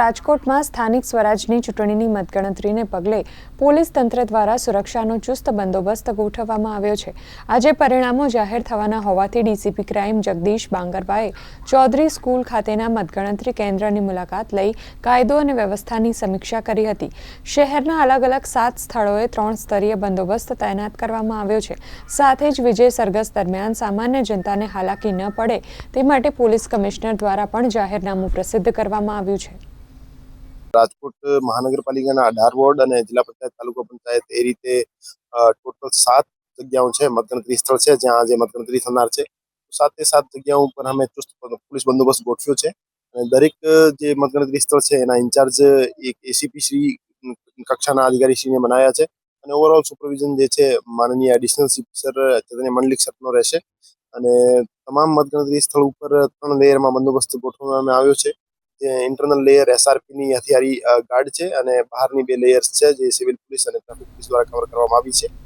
રાજકોટમાં સ્થાનિક સ્વરાજની ચૂંટણીની મતગણતરીને પગલે પોલીસ તંત્ર દ્વારા સુરક્ષાનો ચુસ્ત બંદોબસ્ત ગોઠવવામાં આવ્યો છે। આજે પરિણામો જાહેર થવાના હોવાથી ડીસીપી ક્રાઇમ જગદીશ બાંગરવાએ ચૌધરી સ્કૂલ ખાતેના મતગણતરી કેન્દ્રની મુલાકાત લઈ કાયદો અને વ્યવસ્થાની સમીક્ષા કરી હતી। શહેરના અલગ અલગ 7 સ્થળોએ 3 સ્તરીય બંદોબસ્ત તૈનાત કરવામાં આવ્યો છે। સાથે જ વિજય સરઘસ દરમિયાન સામાન્ય જનતાને હાલાકી ન પડે તે માટે પોલીસ કમિશનર દ્વારા પણ જાહેરનામું પ્રસિદ્ધ કરવામાં આવ્યું છે। રાજકોટ મહાનગરપાલિકાના 18 વોર્ડ અને જિલ્લા પંચાયત તાલુકા પંચાયત એ રીતે ટોટલ 7 જગ્યાઓ છે, મતગણતરી સ્થળ છે જ્યાં આજે મતગણતરી થનાર છે। 7 જગ્યાઓ ઉપર અમે ચુસ્ત પોલીસ બંદોબસ્ત ગોઠવ્યો છે અને દરેક જે મતગણતરી સ્થળ છે એના ઇન્ચાર્જ એક એસીપી શ્રી કક્ષાના અધિકારી શ્રીને બનાવ્યા છે અને ઓવરઓલ સુપરવિઝન જે છે માનનીય એડિશનલ ચીફ સર ચૈતન્ય મંડલિક સરનો રહેશે અને તમામ મતગણતરી સ્થળ ઉપર 3 લેયરમાં બંદોબસ્ત ગોઠવવામાં આવ્યો છે। જે ઇન્ટરનલ લેયર એસઆરપીની હથિયારી ગાર્ડ છે અને બહારની 2 લેયર્સ છે જે સિવિલ પોલીસ અને ટ્રાફિક પોલીસ દ્વારા કવર કરવામાં આવી છે।